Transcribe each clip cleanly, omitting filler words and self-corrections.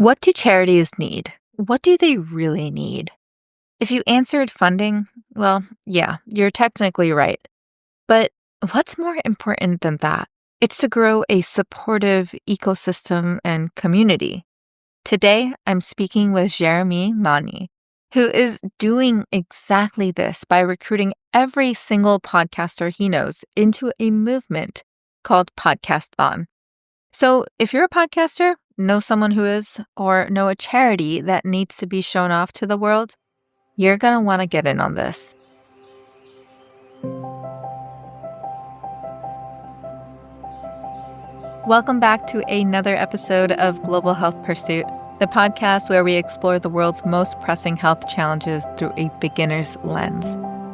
What do charities need? What do they really need? If you answered funding, well, yeah, you're technically right. But what's more important than that? It's to grow a supportive ecosystem and community. Today, I'm speaking with Jeremie Mani, who is doing exactly this by recruiting every single podcaster he knows into a movement called Podcasthon. So if you're a podcaster, know someone who is, or know a charity that needs to be shown off to the world, you're going to want to get in on this. Welcome back to another episode of Global Health Pursuit, the podcast where we explore the world's most pressing health challenges through a beginner's lens.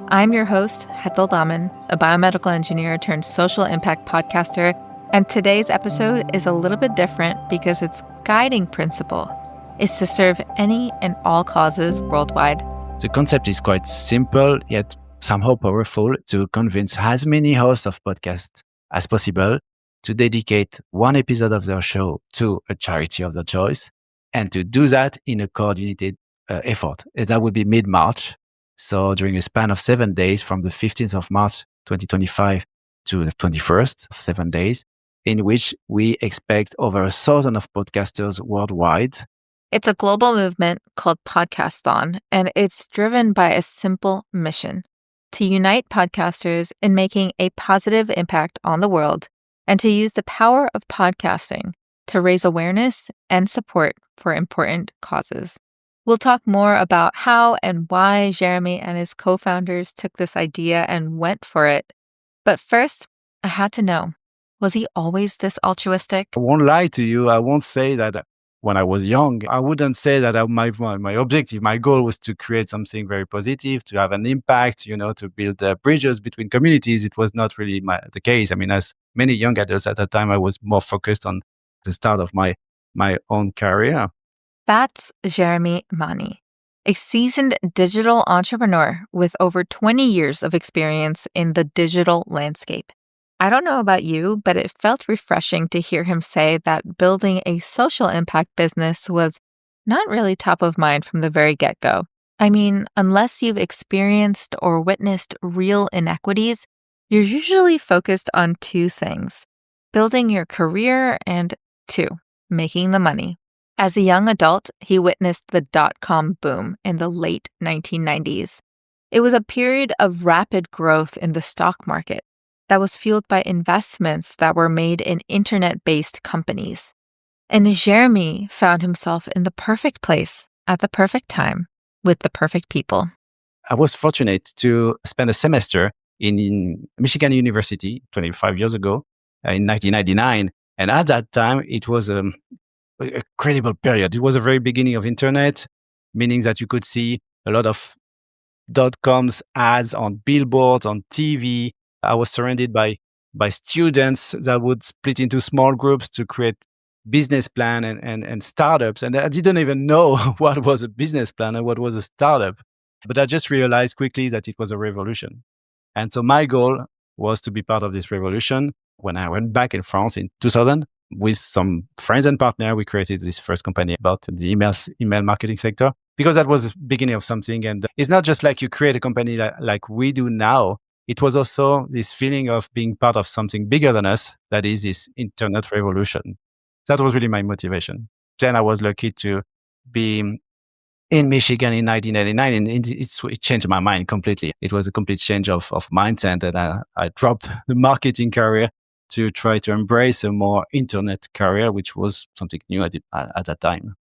I'm your host, Hetal Baman, a biomedical engineer turned social impact podcaster, and today's episode is a little bit different because its guiding principle is to serve any and all causes worldwide. The concept is quite simple, yet somehow powerful, to convince as many hosts of podcasts as possible to dedicate one episode of their show to a charity of their choice, and to do that in a coordinated effort. That would be mid-March. So during a span of 7 days, from the 15th of March, 2025 to the 21st of 7 days, in which we expect over 1,000 of podcasters worldwide. It's a global movement called Podcasthon, and it's driven by a simple mission: to unite podcasters in making a positive impact on the world, and to use the power of podcasting to raise awareness and support for important causes. We'll talk more about how and why Jeremie and his co-founders took this idea and went for it. But first, I had to know, was he always this altruistic? I won't lie to you. I won't say that when I was young, I wouldn't say that my objective, my goal was to create something very positive, to have an impact, to build bridges between communities. It was not really the case. I mean, as many young adults at that time, I was more focused on the start of my own career. That's Jeremie Mani, a seasoned digital entrepreneur with over 20 years of experience in the digital landscape. I don't know about you, but it felt refreshing to hear him say that building a social impact business was not really top of mind from the very get-go. I mean, unless you've experienced or witnessed real inequities, you're usually focused on two things: building your career and, two, making the money. As a young adult, he witnessed the dot-com boom in the late 1990s. It was a period of rapid growth in the stock market that was fueled by investments that were made in internet-based companies. And Jeremie found himself in the perfect place at the perfect time with the perfect people. I was fortunate to spend a semester in Michigan University 25 years ago, in 1999. And at that time, it was a credible period. It was the very beginning of internet, meaning that you could see a lot of .coms ads on billboards, on TV. I was surrounded by students that would split into small groups to create business plan and startups. And I didn't even know what was a business plan and what was a startup. But I just realized quickly that it was a revolution. And so my goal was to be part of this revolution. When I went back in France in 2000, with some friends and partners, we created this first company about the email marketing sector, because that was the beginning of something. And it's not just like you create a company like we do now. It was also this feeling of being part of something bigger than us, that is this internet revolution. That was really my motivation. Then I was lucky to be in Michigan in 1999, and it changed my mind completely. It was a complete change of mindset, and I dropped the marketing career to try to embrace a more internet career, which was something new at that time.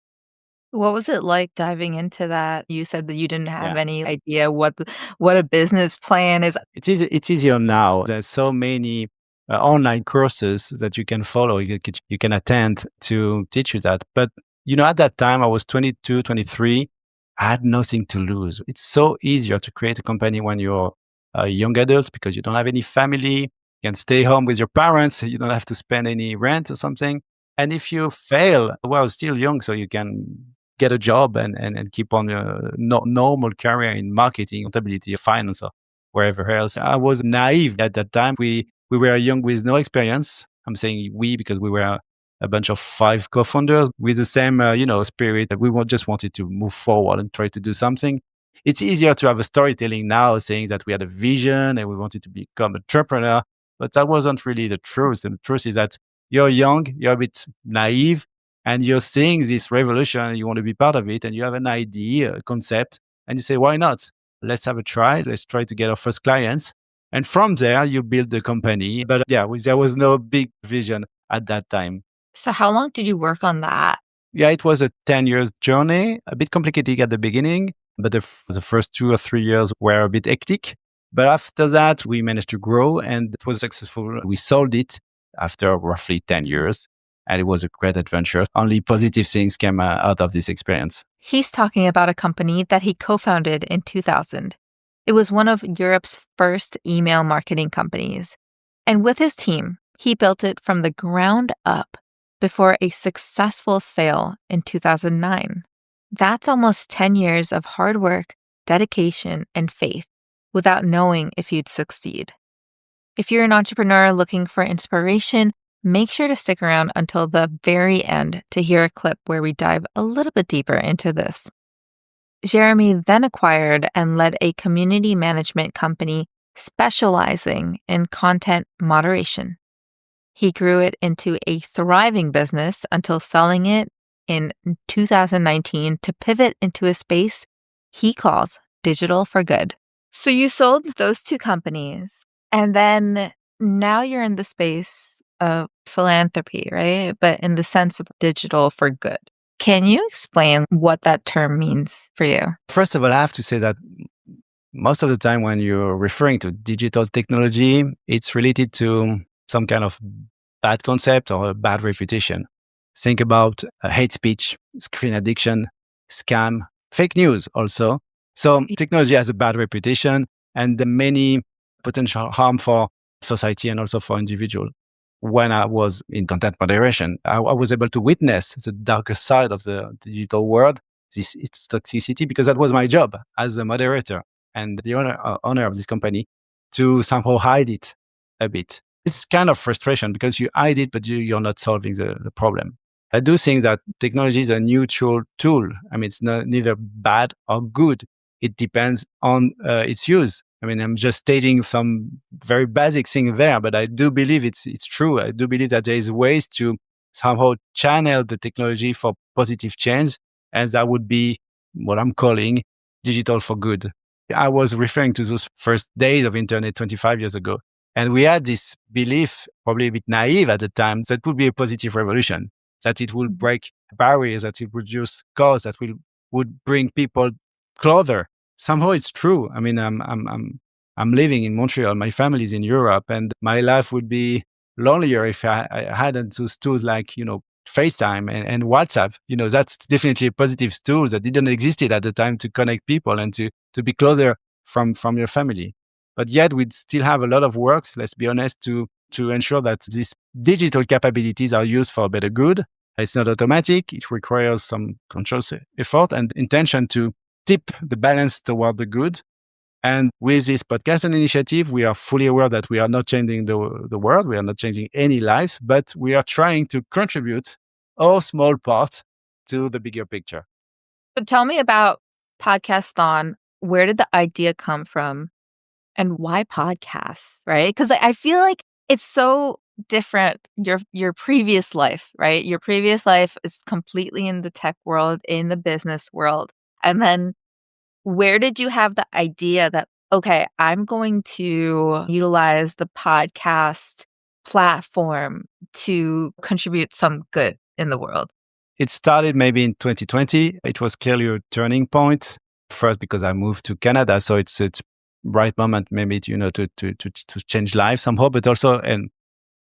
What was it like diving into that? You said that you didn't have any idea what a business plan is. It's easier now. There's so many online courses that you can follow, you can attend to teach you that. But, at that time, I was 22, 23. I had nothing to lose. It's so easier to create a company when you're a young adult because you don't have any family. You can stay home with your parents. You don't have to spend any rent or something. And if you fail, well, still young, so you can get a job and keep on your normal career in marketing, accountability, finance, or wherever else. I was naive at that time. We were young with no experience. I'm saying we because we were a bunch of 5 co-founders with the same, spirit that just wanted to move forward and try to do something. It's easier to have a storytelling now saying that we had a vision and we wanted to become entrepreneur, but that wasn't really the truth. And the truth is that you're young, you're a bit naive, and you're seeing this revolution and you want to be part of it, and you have an idea, a concept, and you say, why not? Let's have a try. Let's try to get our first clients. And from there, you build the company. But yeah, there was no big vision at that time. So how long did you work on that? Yeah, it was a 10 years journey, a bit complicated at the beginning, but the first 2 or 3 years were a bit hectic. But after that, we managed to grow and it was successful. We sold it after roughly 10 years. And it was a great adventure. Only positive things came out of this experience. He's talking about a company that he co-founded in 2000. It was one of Europe's first email marketing companies. And with his team, he built it from the ground up before a successful sale in 2009. That's almost 10 years of hard work, dedication, and faith without knowing if you'd succeed. If you're an entrepreneur looking for inspiration, make sure to stick around until the very end to hear a clip where we dive a little bit deeper into this. Jeremie then acquired and led a community management company specializing in content moderation. He grew it into a thriving business until selling it in 2019 to pivot into a space he calls digital for good. So you sold those 2 companies, and then now you're in the space of philanthropy, right? But in the sense of digital for good. Can you explain what that term means for you? First of all, I have to say that most of the time when you're referring to digital technology, it's related to some kind of bad concept or a bad reputation. Think about hate speech, screen addiction, scam, fake news also. So technology has a bad reputation and the many potential harm for society and also for individual. When I was in content moderation, I was able to witness the darker side of the digital world, its toxicity, because that was my job as a moderator and the owner of this company to somehow hide it a bit. It's kind of frustration because you hide it, but you're not solving the problem. I do think that technology is a neutral tool. I mean, it's neither bad or good. It depends on its use. I mean, I'm just stating some very basic thing there, but I do believe it's true. I do believe that there is ways to somehow channel the technology for positive change, and that would be what I'm calling digital for good. I was referring to those first days of internet 25 years ago, and we had this belief, probably a bit naive at the time, that would be a positive revolution, that it would break barriers, that it would reduce costs, that would bring people closer. Somehow it's true. I mean, I'm living in Montreal. My family's in Europe, and my life would be lonelier if I hadn't those tools like FaceTime and WhatsApp. That's definitely a positive tool that didn't exist at the time to connect people and to be closer from your family. But yet we still have a lot of work. Let's be honest, to ensure that these digital capabilities are used for better good. It's not automatic. It requires some conscious effort and intention to tip the balance toward the good. And with this Podcasthon initiative, we are fully aware that we are not changing the world. We are not changing any lives, but we are trying to contribute our small part to the bigger picture. But tell me about Podcasthon. Where did the idea come from and why podcasts, right? Because I feel like it's so different, your previous life, right? Your previous life is completely in the tech world, in the business world. And then where did you have the idea that, okay, I'm going to utilize the podcast platform to contribute some good in the world? It started maybe in 2020. It was clearly a turning point. First, because I moved to Canada, so it's right moment maybe to change life somehow, but also, and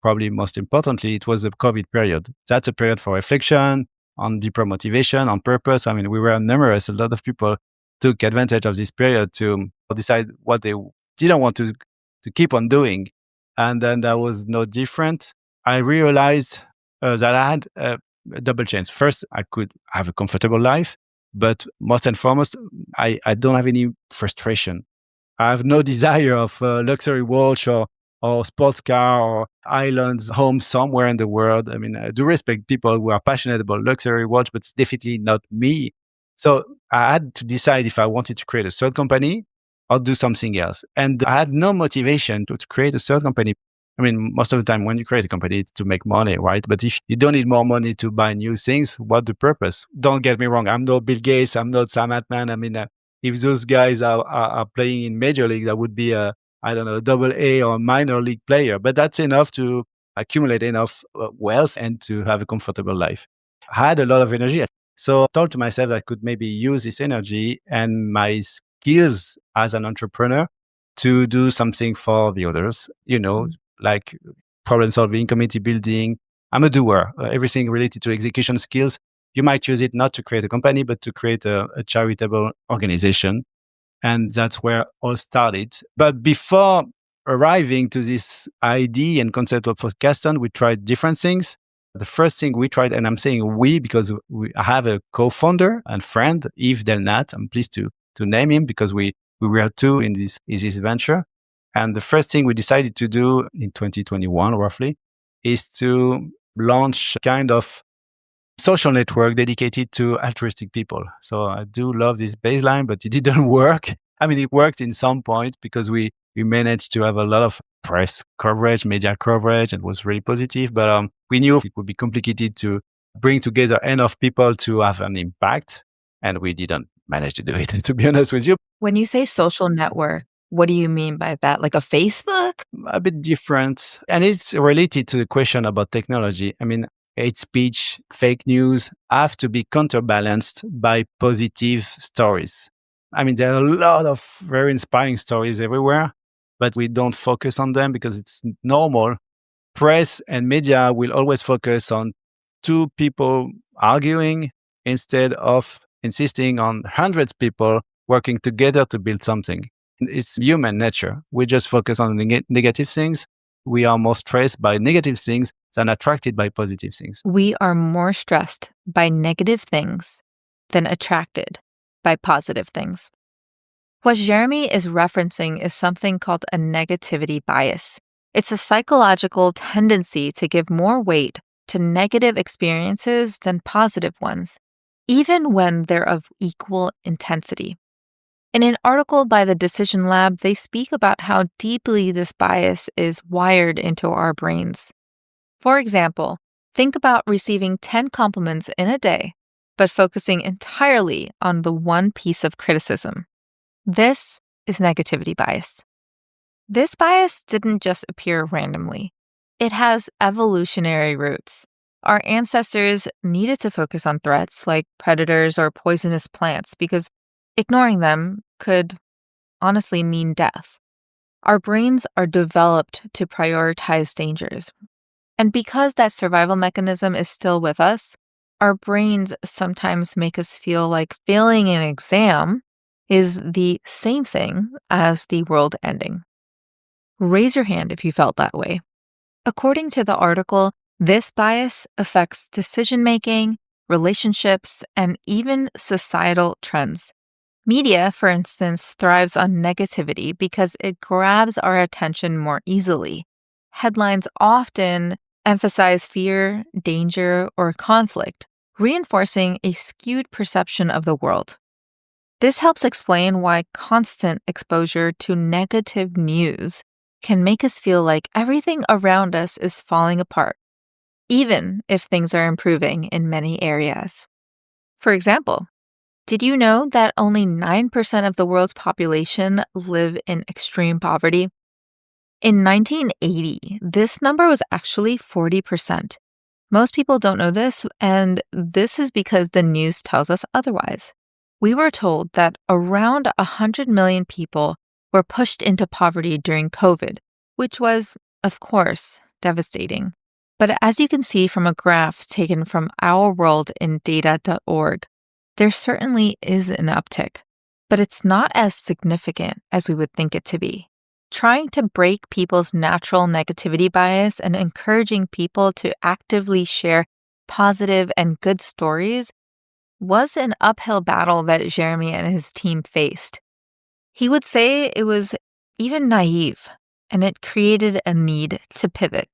probably most importantly, it was a COVID period. That's a period for reflection, on deeper motivation, on purpose. I mean, we were numerous. A lot of people took advantage of this period to decide what they didn't want to keep on doing. And then that was no different. I realized that I had a double chance. First, I could have a comfortable life, but most and foremost, I don't have any frustration. I have no desire of luxury watch or or sports car or islands home somewhere in the world. I mean, I do respect people who are passionate about luxury watch, but it's definitely not me. So I had to decide if I wanted to create a third company or do something else. And I had no motivation to create a third company. I mean, most of the time when you create a company, it's to make money, right? But if you don't need more money to buy new things, what's the purpose? Don't get me wrong. I'm no Bill Gates. I'm not Sam Altman. I mean, if those guys are playing in major league, that would be I don't know, a double A or minor league player. But that's enough to accumulate enough wealth and to have a comfortable life. I had a lot of energy. So I told to myself that I could maybe use this energy and my skills as an entrepreneur to do something for the others, like problem solving, community building. I'm a doer. Everything related to execution skills. You might use it not to create a company, but to create a charitable organization. And that's where all started. But before arriving to this idea and concept of Podcasthon, we tried different things. The first thing we tried, and I'm saying we because I have a co-founder and friend, Yves Delnat. I'm pleased to name him because we were two in this venture. And the first thing we decided to do in 2021, roughly, is to launch kind of social network dedicated to altruistic people. So I do love this baseline, but it didn't work. I mean, it worked in some point because we managed to have a lot of press coverage, media coverage, and was really positive. But we knew it would be complicated to bring together enough people to have an impact. And we didn't manage to do it, to be honest with you. When you say social network, what do you mean by that? Like a Facebook? A bit different. And it's related to the question about technology. I mean, hate speech, fake news have to be counterbalanced by positive stories. I mean, there are a lot of very inspiring stories everywhere, but we don't focus on them because it's normal. Press and media will always focus on two people arguing instead of insisting on hundreds of people working together to build something. It's human nature. We just focus on negative things. We are more stressed by negative things than attracted by positive things. We are more stressed by negative things than attracted by positive things. What Jeremie is referencing is something called a negativity bias. It's a psychological tendency to give more weight to negative experiences than positive ones, even when they're of equal intensity. In an article by the Decision Lab, they speak about how deeply this bias is wired into our brains. For example, think about receiving 10 compliments in a day, but focusing entirely on the one piece of criticism. This is negativity bias. This bias didn't just appear randomly. It has evolutionary roots. Our ancestors needed to focus on threats like predators or poisonous plants because ignoring them could honestly mean death. Our brains are developed to prioritize dangers. And because that survival mechanism is still with us, our brains sometimes make us feel like failing an exam is the same thing as the world ending. Raise your hand if you felt that way. According to the article, this bias affects decision-making, relationships, and even societal trends. Media, for instance, thrives on negativity because it grabs our attention more easily. Headlines often emphasize fear, danger, or conflict, reinforcing a skewed perception of the world. This helps explain why constant exposure to negative news can make us feel like everything around us is falling apart, even if things are improving in many areas. For example, did you know that only 9% of the world's population live in extreme poverty? In 1980, this number was actually 40%. Most people don't know this, and this is because the news tells us otherwise. We were told that around 100 million people were pushed into poverty during COVID, which was, of course, devastating. But as you can see from a graph taken from ourworldindata.org, there certainly is an uptick, but it's not as significant as we would think it to be. Trying to break people's natural negativity bias and encouraging people to actively share positive and good stories was an uphill battle that Jeremie and his team faced. He would say it was even naive, and it created a need to pivot.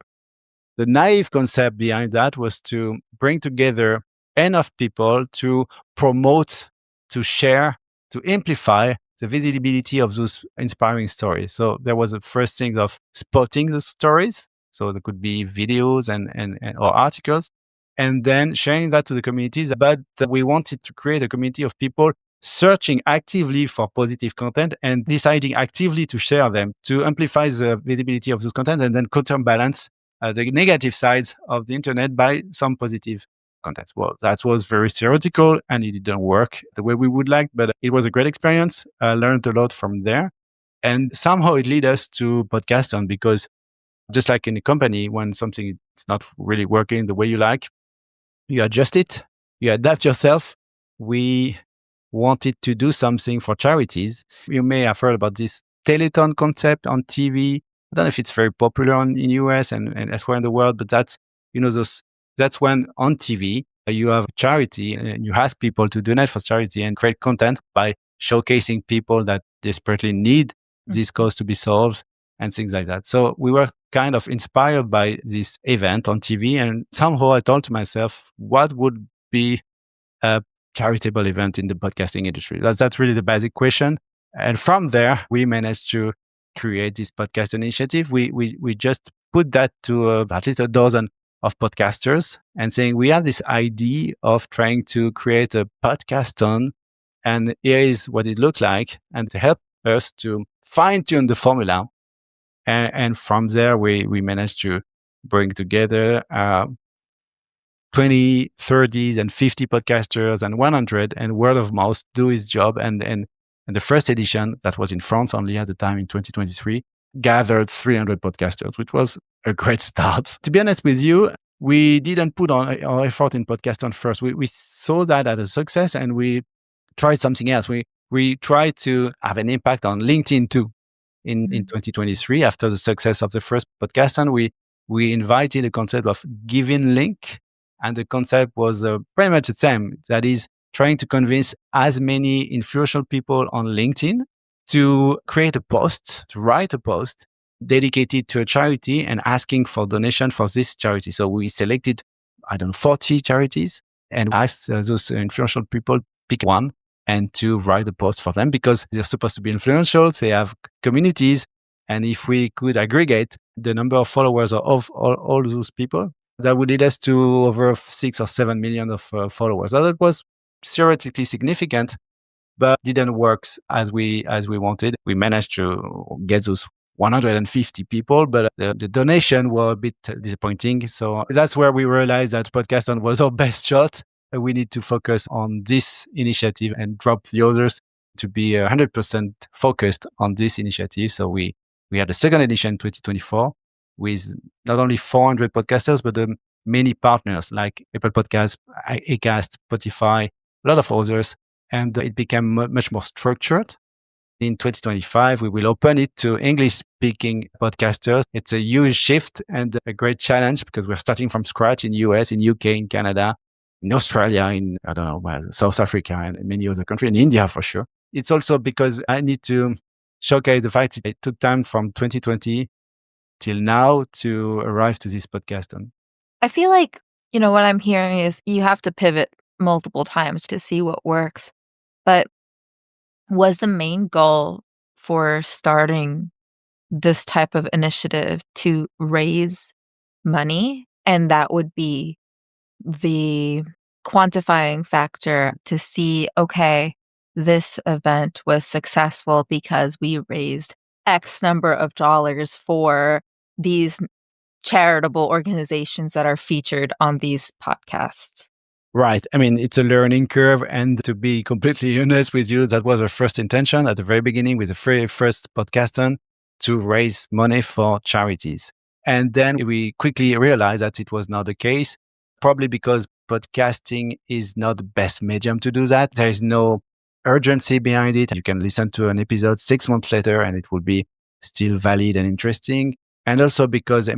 The naive concept behind that was to bring together enough people to promote, to share, to amplify the visibility of those inspiring stories. So there was a first thing of spotting the stories. So there could be videos and or articles, and then sharing that to the communities. But we wanted to create a community of people searching actively for positive content and deciding actively to share them to amplify the visibility of those content and then counterbalance the negative sides of the internet by some positive content. Well, that was very theoretical and it didn't work the way we would like, but it was a great experience. I learned a lot from there. And somehow it led us to Podcasthon because just like in a company, when something is not really working the way you like, you adjust it, you adapt yourself. We wanted to do something for charities. You may have heard about this telethon concept on TV. I don't know if it's very popular in US and elsewhere in the world, but that's, that's when on TV you have a charity and you ask people to donate for charity and create content by showcasing people that desperately need this cause to be solved and things like that. So we were kind of inspired by this event on TV, and somehow I thought to myself, what would be a charitable event in the podcasting industry? That's really the basic question. And from there, we managed to create this podcast initiative. We just put that to at least a dozen of podcasters and saying, we have this idea of trying to create a podcasthon, and here is what it looks like, and to help us to fine tune the formula. And from there, we managed to bring together 20, 30, and 50 podcasters and 100, and word of mouth do its job. And the first edition, that was in France only at the time in 2023, gathered 300 podcasters, which was a great start. To be honest with you, we didn't put on our effort in Podcasthon first. We saw that as a success and we tried something else. We tried to have an impact on LinkedIn too. In 2023, after the success of the first Podcasthon, we invited a concept of giving link. And the concept was pretty much the same. That is, trying to convince as many influential people on LinkedIn to create a post, to write a post dedicated to a charity and asking for donation for this charity. So we selected, 40 charities and asked those influential people pick one and to write a post for them because they're supposed to be influential. They have communities. And if we could aggregate the number of followers of all those people, that would lead us to over 6 or 7 million of followers. So that was theoretically significant, but didn't work as we wanted. We managed to get those 150 people, but the donation were a bit disappointing. So that's where we realized that Podcasthon was our best shot. We need to focus on this initiative and drop the others to be 100% focused on this initiative. So we had a second edition in 2024 with not only 400 podcasters, but many partners like Apple Podcasts, Acast, Spotify, a lot of others. And it became much more structured. In 2025, we will open it to English-speaking podcasters. It's a huge shift and a great challenge because we're starting from scratch in US, in UK, in Canada, in Australia, in, South Africa, and many other countries, in India for sure. It's also because I need to showcase the fact that it took time from 2020 till now to arrive to this Podcasthon. I feel like, what I'm hearing is you have to pivot multiple times to see what works. But was the main goal for starting this type of initiative to raise money? And that would be the quantifying factor to see, okay, this event was successful because we raised X number of dollars for these charitable organizations that are featured on these podcasts. Right. I mean, it's a learning curve. And to be completely honest with you, that was our first intention at the very beginning with the very first Podcasthon, to raise money for charities. And then we quickly realized that it was not the case, probably because podcasting is not the best medium to do that. There is no urgency behind it. You can listen to an episode 6 months later and it will be still valid and interesting. And also because, that's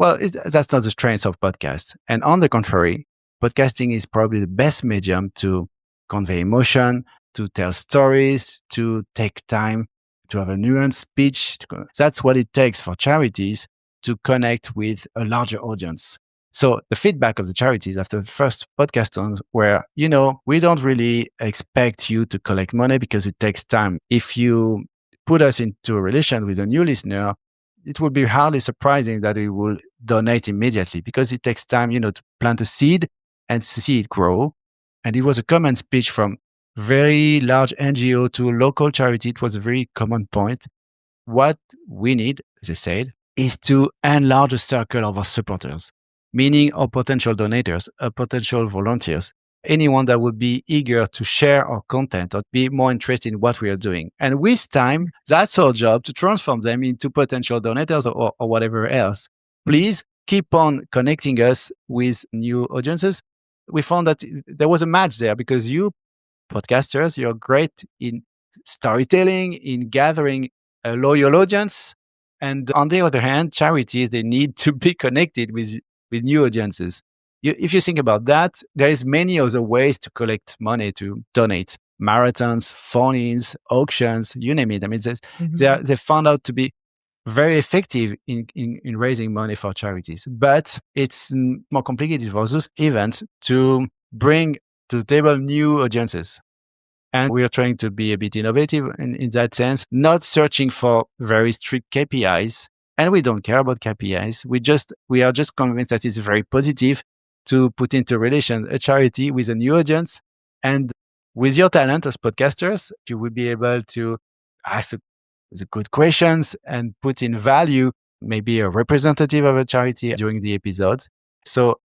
not the strength of podcasts. And on the contrary, podcasting is probably the best medium to convey emotion, to tell stories, to take time to have a nuanced speech. That's what it takes for charities to connect with a larger audience. So the feedback of the charities after the first podcaston were, we don't really expect you to collect money because it takes time. If you put us into a relation with a new listener, it would be hardly surprising that we will donate immediately because it takes time, to plant a seed and to see it grow. And it was a common speech from very large NGO to local charity. It was a very common point. What we need, they said, is to enlarge a circle of our supporters, meaning our potential donators, our potential volunteers, anyone that would be eager to share our content or be more interested in what we are doing. And with time, that's our job to transform them into potential donators or whatever else. Please keep on connecting us with new audiences. We found that there was a match there because you podcasters, you're great in storytelling, in gathering a loyal audience. And on the other hand, charities, they need to be connected with new audiences. If you think about that, there is many other ways to collect money to donate. Marathons, phone-ins, auctions, you name it. I mean, they found out to be very effective in raising money for charities. But it's more complicated for those events to bring to the table new audiences. And we are trying to be a bit innovative in that sense, not searching for very strict KPIs. And we don't care about KPIs. We are just convinced that it's very positive to put into relation a charity with a new audience. And with your talent as podcasters, you will be able to ask the good questions and put in value maybe a representative of a charity during the episode. So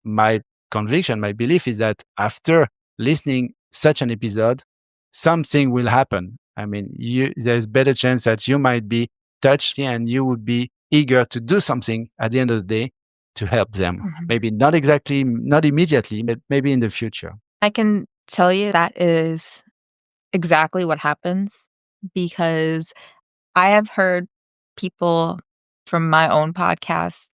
my conviction, my belief is that after listening such an episode, something will happen. I mean, there's better chance that you might be touched and you would be eager to do something at the end of the day to help them. Maybe not immediately, but maybe in the future. I can tell you that is exactly what happens because I have heard people from my own podcast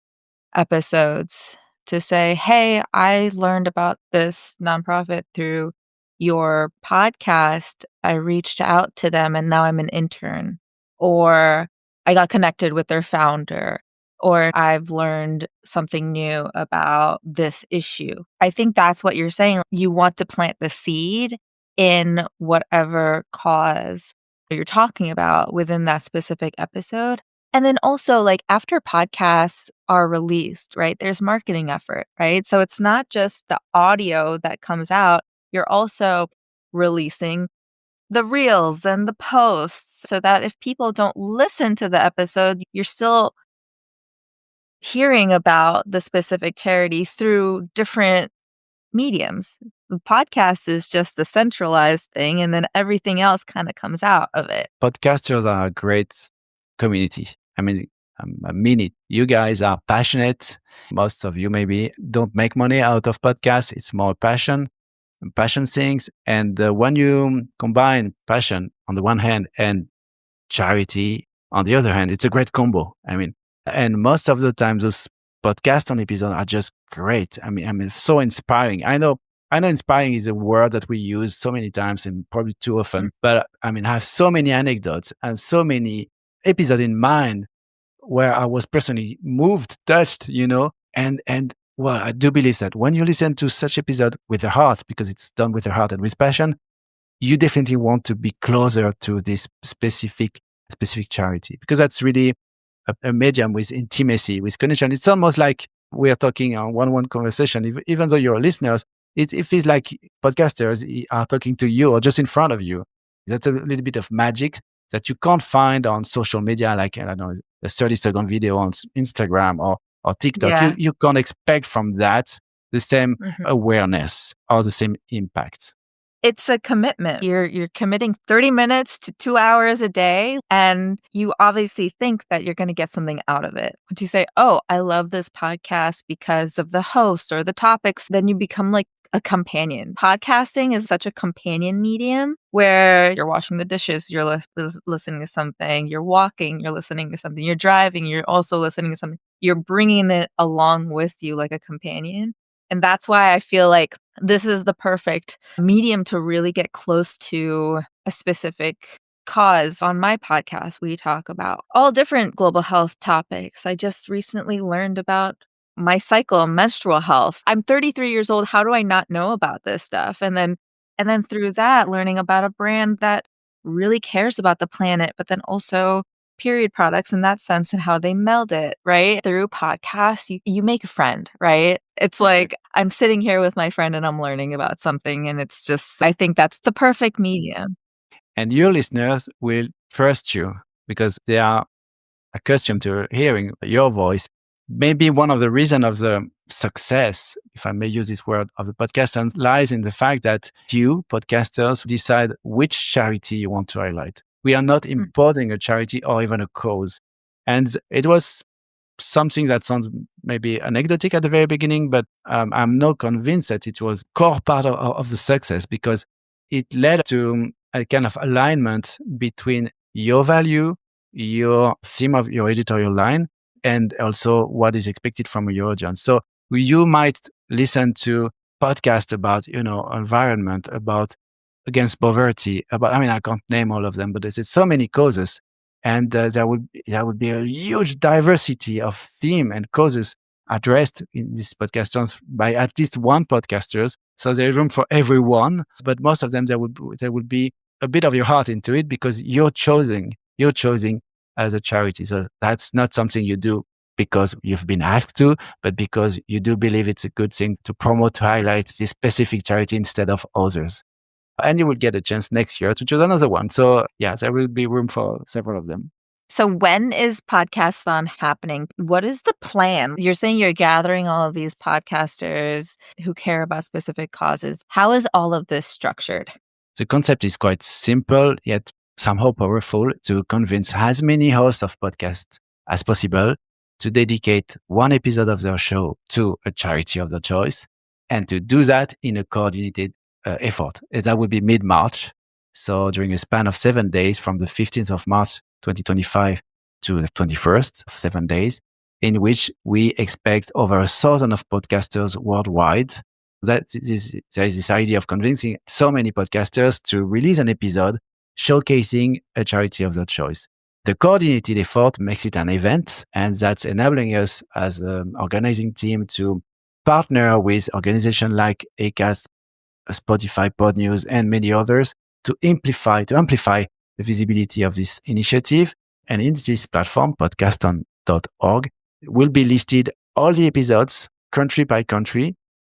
episodes to say, hey, I learned about this nonprofit through your podcast. I reached out to them and now I'm an intern. Or I got connected with their founder. Or I've learned something new about this issue. I think that's what you're saying. You want to plant the seed in whatever cause you're talking about within that specific episode. And then also, like, after podcasts are released, right, there's marketing effort, right? So it's not just the audio that comes out. You're also releasing the reels and the posts so that if people don't listen to the episode, you're still hearing about the specific charity through different mediums. The podcast is just the centralized thing, and then everything else kind of comes out of it. Podcasters are a great community. I mean it. You guys are passionate. Most of you maybe don't make money out of podcasts. It's more passion things. And when you combine passion on the one hand and charity on the other hand, it's a great combo. I mean, and most of the time those podcasts on episodes are just great. I mean, so inspiring. I know inspiring is a word that we use so many times and probably too often, but I mean, I have so many anecdotes and so many episodes in mind where I was personally moved, touched, and well, I do believe that when you listen to such episode with the heart, because it's done with the heart and with passion, you definitely want to be closer to this specific charity, because that's really a medium with intimacy, with connection. It's almost like we are talking on one-on-one conversation. Even though you're listeners, it feels like podcasters are talking to you or just in front of you. That's a little bit of magic that you can't find on social media, like, I don't know, a 30-second video on Instagram or TikTok. Yeah. You can't expect from that the same awareness or the same impact. It's a commitment. You're committing 30 minutes to 2 hours a day, and you obviously think that you're going to get something out of it. Once you say, oh, I love this podcast because of the host or the topics, then you become like a companion. Podcasting is such a companion medium where you're washing the dishes, you're listening to something, you're walking, you're listening to something, you're driving, you're also listening to something. You're bringing it along with you like a companion. And that's why I feel like this is the perfect medium to really get close to a specific cause on my podcast, we talk about all different global health topics. I just recently learned about my cycle, menstrual health. I'm 33 years old. How do I not know about this stuff? And then through that, learning about a brand that really cares about the planet, but then also period products in that sense and how they meld it, right? Through podcasts, you make a friend, right? It's like I'm sitting here with my friend and I'm learning about something. And it's just, I think that's the perfect medium. And your listeners will trust you because they are accustomed to hearing your voice. Maybe one of the reasons of the success, if I may use this word, of the podcast lies in the fact that you, podcasters, decide which charity you want to highlight. We are not importing a charity or even a cause. And it was something that sounds maybe anecdotic at the very beginning, but I'm now convinced that it was core part of the success because it led to a kind of alignment between your value, your theme of your editorial line, and also what is expected from your audience. So you might listen to podcasts about, environment, about against poverty, about, I can't name all of them, but there's so many causes. And there would be a huge diversity of theme and causes addressed in this podcast by at least one podcasters. So there is room for everyone, but most of them there would be a bit of your heart into it because you're choosing as a charity. So that's not something you do because you've been asked to, but because you do believe it's a good thing to promote, to highlight this specific charity instead of others. And you will get a chance next year to choose another one. So yeah, there will be room for several of them. So when is Podcasthon happening? What is the plan? You're saying you're gathering all of these podcasters who care about specific causes. How is all of this structured? The concept is quite simple, yet somehow powerful to convince as many hosts of podcasts as possible to dedicate one episode of their show to a charity of their choice and to do that in a coordinated effort. That would be mid-March. So during a span of 7 days from the 15th of March, 2025 to the 21st, 7 days, in which we expect over 1,000 of podcasters worldwide. There is this idea of convincing so many podcasters to release an episode showcasing a charity of their choice. The coordinated effort makes it an event, and that's enabling us as an organizing team to partner with organizations like ACAST, Spotify, Podnews, and many others to amplify the visibility of this initiative. And in this platform, podcasthon.org, will be listed all the episodes, country by country,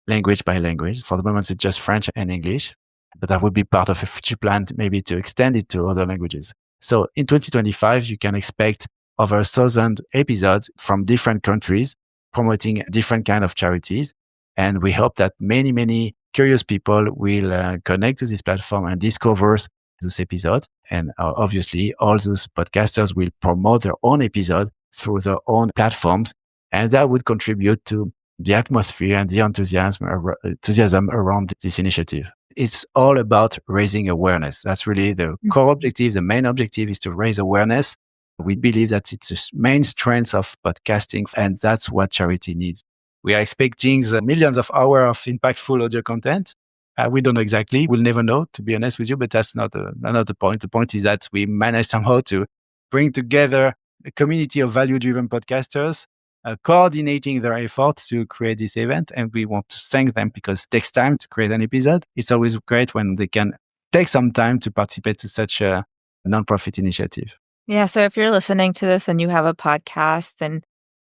language by language. For the moment, it's just French and English, but that would be part of a future plan maybe to extend it to other languages. So in 2025, you can expect over 1,000 episodes from different countries promoting different kind of charities. And we hope that many, many curious people will connect to this platform and discover those episodes. And obviously, all those podcasters will promote their own episode through their own platforms. And that would contribute to the atmosphere and the enthusiasm around this initiative. It's all about raising awareness. That's really the core objective. The main objective is to raise awareness. We believe that it's the main strength of podcasting, and that's what charity needs. We are expecting millions of hours of impactful audio content. We don't know exactly. We'll never know, to be honest with you, but that's not the point. The point is that we managed somehow to bring together a community of value-driven podcasters, coordinating their efforts to create this event. And we want to thank them because it takes time to create an episode. It's always great when they can take some time to participate to such a nonprofit initiative. Yeah. So if you're listening to this and you have a podcast and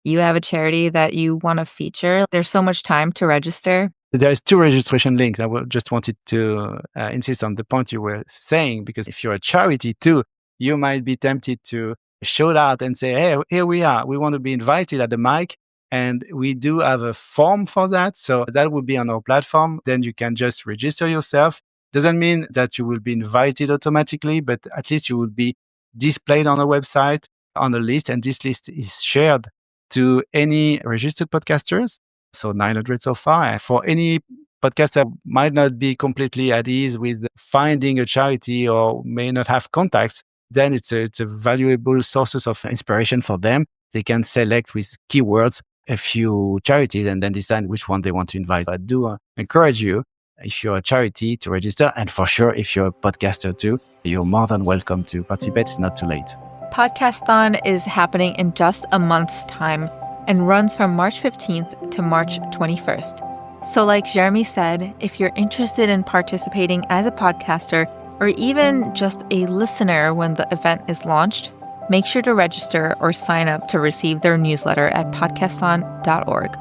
you have a charity that you want to feature, there's so much time to register. There is 2 registration links. I just wanted to insist on the point you were saying, because if you're a charity too, you might be tempted to shout out and say, hey, here we are. We want to be invited at the mic. And we do have a form for that. So that will be on our platform. Then you can just register yourself. Doesn't mean that you will be invited automatically, but at least you will be displayed on a website on a list. And this list is shared to any registered podcasters. So 900 so far. And for any podcaster might not be completely at ease with finding a charity or may not have contacts, then it's a valuable sources of inspiration for them. They can select with keywords a few charities and then decide which one they want to invite. I do encourage you, if you're a charity, to register. And for sure, if you're a podcaster too, you're more than welcome to participate. It's not too late. Podcasthon is happening in just a month's time and runs from March 15th to March 21st. So like Jeremie said, if you're interested in participating as a podcaster or even just a listener when the event is launched, make sure to register or sign up to receive their newsletter at podcasthon.org.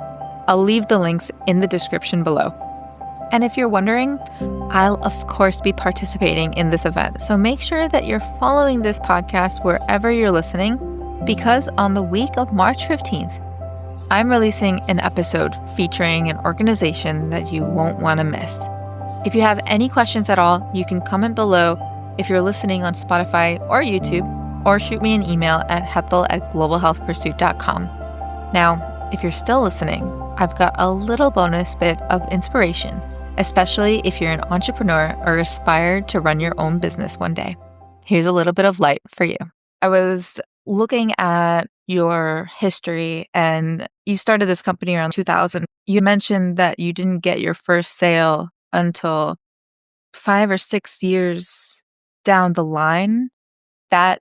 I'll leave the links in the description below. And if you're wondering, I'll of course be participating in this event, so make sure that you're following this podcast wherever you're listening, because on the week of March 15th, I'm releasing an episode featuring an organization that you won't want to miss. If you have any questions at all, you can comment below if you're listening on Spotify or YouTube, or shoot me an email at hethel@globalhealthpursuit.com. Now, if you're still listening, I've got a little bonus bit of inspiration, especially if you're an entrepreneur or aspire to run your own business one day. Here's a little bit of light for you. I was looking at your history, and you started this company around 2000. You mentioned that you didn't get your first sale until 5 or 6 years down the line. That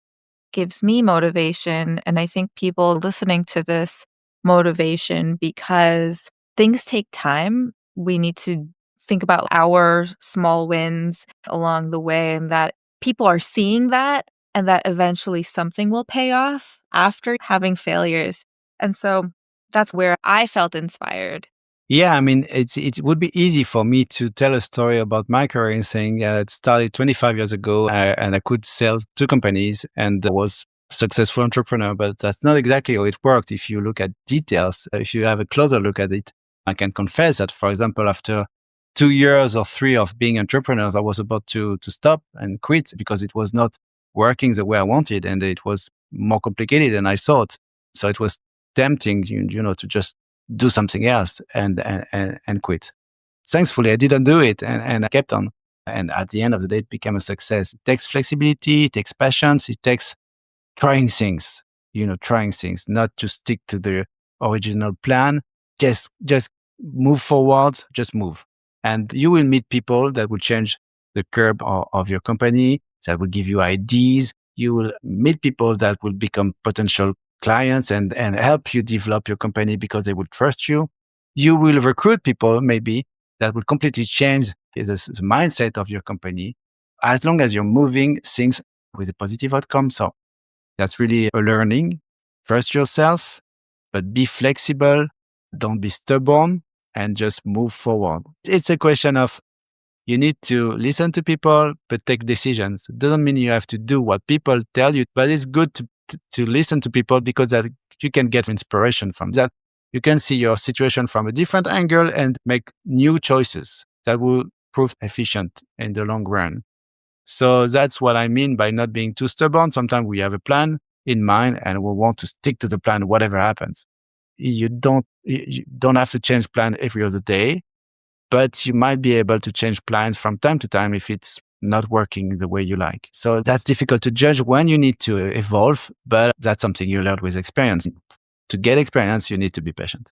gives me motivation, and I think people listening to this motivation, because things take time. We need to think about our small wins along the way, and that people are seeing that, and that eventually something will pay off after having failures. And so that's where I felt inspired. Yeah, I mean, it would be easy for me to tell a story about my career and saying it started 25 years ago and I could sell 2 companies and was a successful entrepreneur, but that's not exactly how it worked. If you look at details, if you have a closer look at it, I can confess that, for example, after 2 years or 3 of being entrepreneurs, I was about to stop and quit because it was not working the way I wanted, and it was more complicated than I thought. So it was tempting, to just do something else and quit. Thankfully, I didn't do it, and I kept on. And at the end of the day, it became a success. It takes flexibility, it takes patience, it takes trying things, not to stick to the original plan. Just move forward, just move. And you will meet people that will change the curb of your company, that will give you ideas. You will meet people that will become potential clients and help you develop your company because they will trust you. You will recruit people maybe that will completely change the mindset of your company, as long as you're moving things with a positive outcome. So that's really a learning. Trust yourself, but be flexible. Don't be stubborn, and just move forward. It's a question of, you need to listen to people, but take decisions. It doesn't mean you have to do what people tell you, but it's good to listen to people, because that you can get inspiration from that. You can see your situation from a different angle and make new choices that will prove efficient in the long run. So that's what I mean by not being too stubborn. Sometimes we have a plan in mind and we want to stick to the plan, whatever happens. You don't have to change plan every other day, but you might be able to change plans from time to time if it's not working the way you like. So that's difficult to judge when you need to evolve, but that's something you learn with experience. To get experience, you need to be patient.